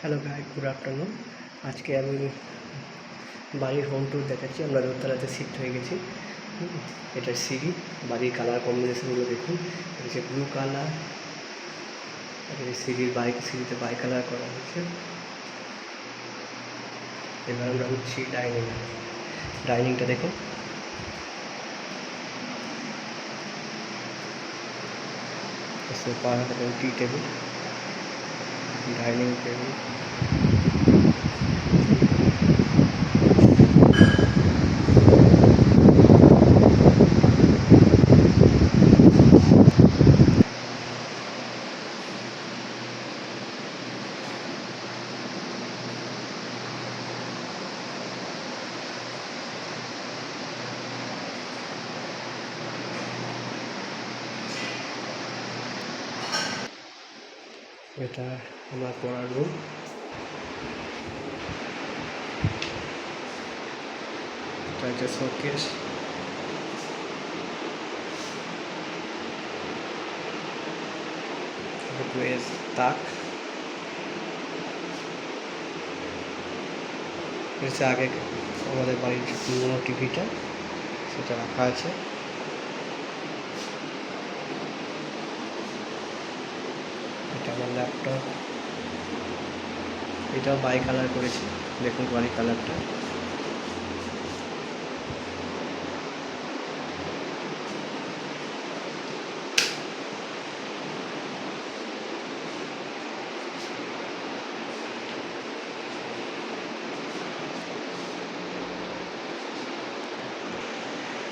Hello guy, good afternoon. আজকে আমি বাড়ির হোম ট্যুর দেখাচ্ছি। আমরা দোতলাতে শিফট হয়ে গেছি। এটার সিঁড়ি, বাড়ির কালার কম্বিনেশনগুলো দেখুন। এটা হচ্ছে ব্লু কালার, এটা সিঁড়ির সিঁড়িতে বাই কালার করা হয়েছে। এবার আমরা উঠছি ডাইনিংটা দেখুন। সোফা এবং টি টেবিল, ডাইনিং টেবিল। এটা আমার পড়ার রুম। এটা হচ্ছে শোকেস। তাক হচ্ছে আগে আমাদের বাড়ির পুরোনো টিভিটা, সেটা রাখা আছে। এটা আমার ল্যাপটপ, এটাও বাই কালার করেছি, দেখুন বাড়ির কালারটা।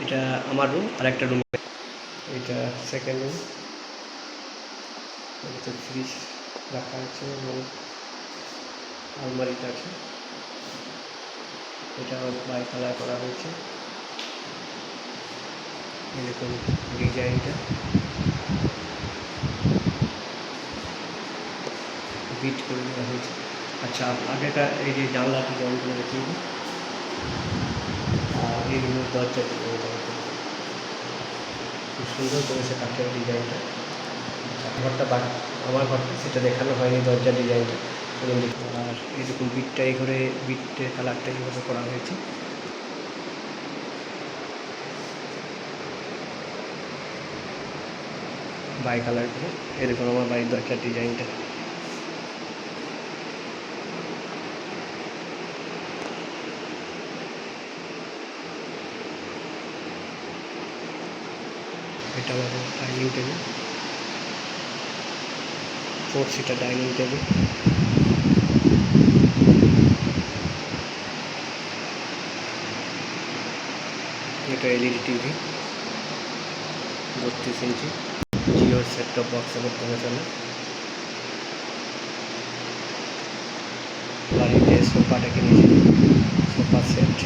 এটা আমার রুম, আর একটা রুম, এটা সেকেন্ড রুম। এটাতে ফ্রিজ রাখা আছে এবং আলমারিটা আছে। এটা বাই কালার করা হয়েছে, এরকম ডিজাইনটা বিট করে দেওয়া হয়েছে। আচ্ছা, আগেটা এই যে জানলাটি জলগুলো দেখিয়ে দিই, আর এই রুমের দরজাটি খুব সুন্দর করেছে কাঠের ডিজাইনটা। ঘরটা আমার ঘরটা সেটা দেখানো হয়নি, দরজার ডিজাইনটা। আর এরকম বিটটা এই ঘরে বিটের কালারটা এইভাবে করা হয়েছে। বাই কালার করে এরকম আমার বাড়ির দরজার ডিজাইনটা। এটা আমাদের dining table, 4 seater dining table. এটা এলইডি টিভি, 32 ইঞ্চি, জিওর সেট টপ বক্সের মাধ্যমে চলে। বাড়িতে সোফাটা কিনেছি, sofa set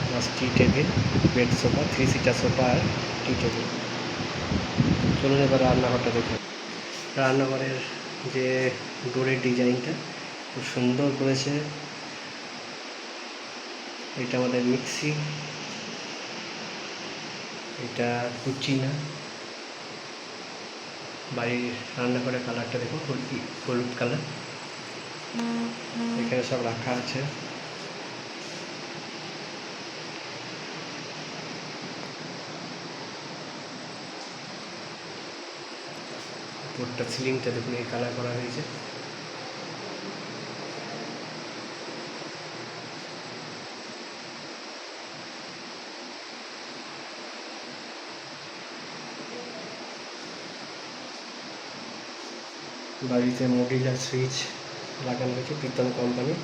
plus tea table, bed sofa, 3 seater sofa আর টি টেবিল। চলুন এবার রান্নাঘরটা দেখুন। রান্নাঘরের যে ডোরের ডিজাইনটা খুব সুন্দর করেছে। এটা আমাদের মিক্সি, এটা কুচিনা। বাড়ির রান্নাঘরের কালারটা দেখুন, হলুদ কালার। এখানে সব রাখা আছে। উপরটা সিলিংটা দেখুন, এই কালার করা হয়েছে। বাড়িতে মডিউলার সুইচ লাগানো হয়েছে, পিতন কোম্পানি।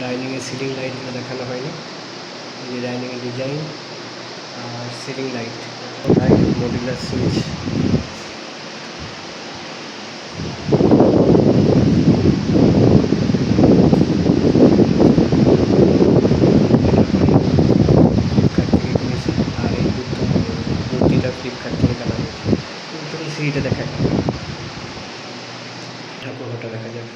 ডাইনিংয়ে সিলিং লাইটগুলো দেখানো হয়নি, এই যে ডাইনিংয়ের ডিজাইন আর সিলিং লাইট, মডিউলার সুইচ। আর এই মূর্তিটা ফ্লিপকার্ট থেকে কেনা হয়েছে। সিঁড়িটা দেখায়, ঠাকুরঘরটা দেখা যাবে।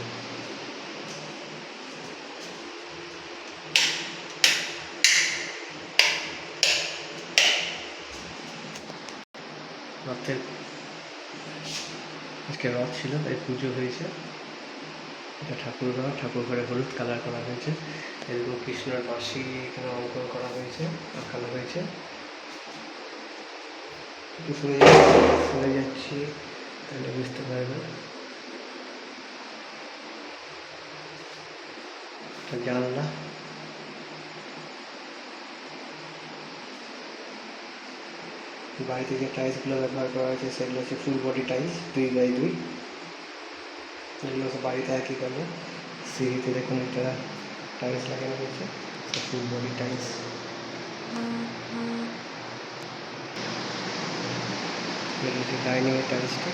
অর্থের আজকে রথ ছিল, তাই পুজো হয়েছে। এটা ঠাকুর ঘর, ঠাকুর ঘরে হলুদ কালার করা হয়েছে। এরকম কৃষ্ণের বাঁশি এখানে অঙ্কন করা হয়েছে, আঁকানো হয়েছে। একটু সরে যাচ্ছি, তাহলে বুঝতে পারবে। জানলা, বাড়িতে যে টাইলসগুলো ব্যবহার করা হয়েছে সেগুলো হচ্ছে ফুল বডি টাইলস 2x2। এগুলো বাড়িতে একই কালার। সিঁড়িতে দেখুন একটা টাইলস লাগানো হয়েছে, ফুল বডি টাইলস। ডাইনিংয়ের টাইলসটা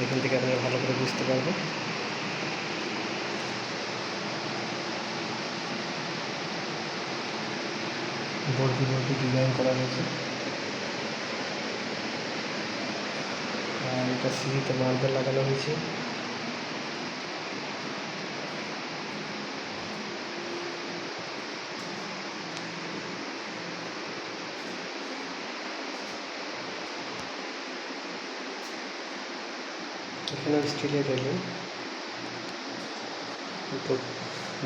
এখান থেকে আপনারা ভালো করে বুঝতে পারবেন। বর্দি বর্দি ডিজাইন করা হয়েছে। আর এটা সিঁড়িতে মার্বেল লাগানো হয়েছে। এখানেও স্টিলের রেলিং,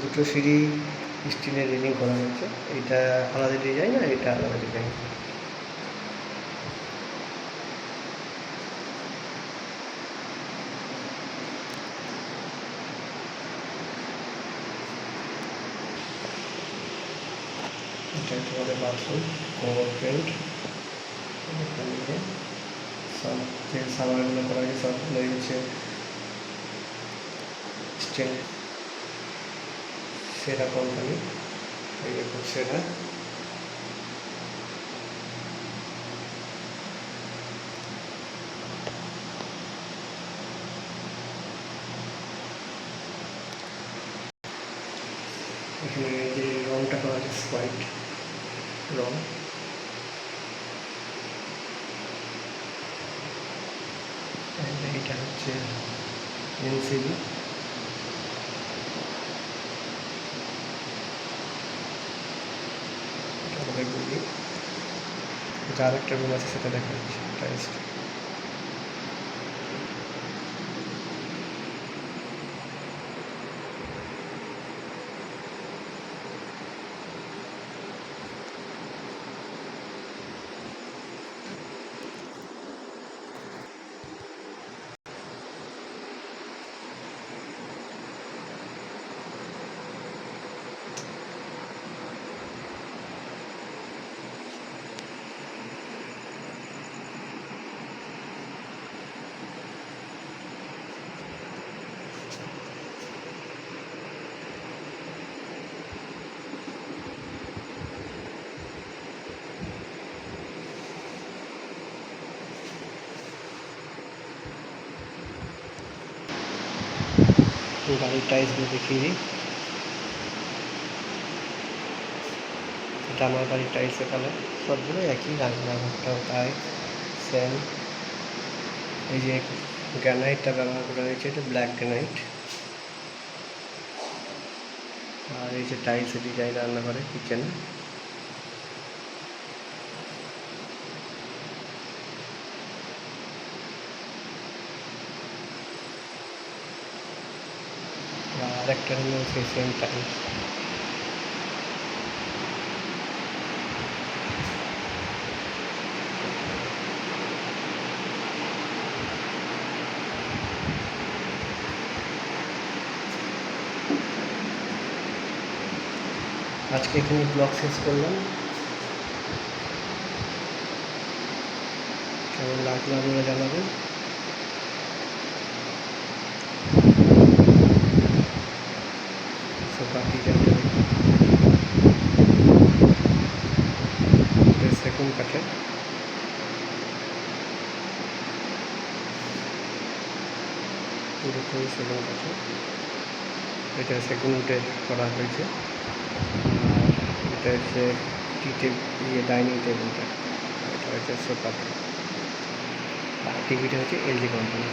দুটো সিঁড়ি স্টিলের রেলিং করা হয়েছে। এটা আলাদা ডিজাইন আর এটা আলাদা ডিজাইন। এটা আমাদের বাথরুম, কোমর পেন্ট। সব যে সামানগুলো করা হয়েছে সবগুলো হচ্ছে স্টিল, সেরা কোম্পানি। এই দেখুন সেরা। এখানে যে রংটা করা আছে হোয়াইট রং। এটা হচ্ছে এনসিবি। আমাদের গুলি যার একটা রুম আছে সেটা দেখা যাচ্ছে টাইলসটা। গাড়ির টাইলসগুলো দেখিয়ে দিই। এটা আমার বাড়ির টাইলসের কালার, সবগুলো একই, রান্নাঘরটাও তাই সেম। এই যে গ্রানাইটটা ব্যবহার করা হয়েছে, এটা ব্ল্যাক গ্রানাইট। আর এই যে টাইলসের ডিজাইন রান্নাঘরে, কিচেনে। আর একটা রুমে সেই সেম টাইলস। আজকে এখানে ব্লগ শেষ করলাম। কেমন লাগলো আপনারা জানাবেন। সোফা ডিজাইনটা দেখুন, সেগুন কাঠের। পুরোপুরি সেগুন কাঠের। এটা সেগুন উঠে করা হয়েছে। আর এটা হচ্ছে ডাইনিং টেবিলটা, এটা হচ্ছে সোফাটা। আর টিভিটা হচ্ছে এলজি কোম্পানি।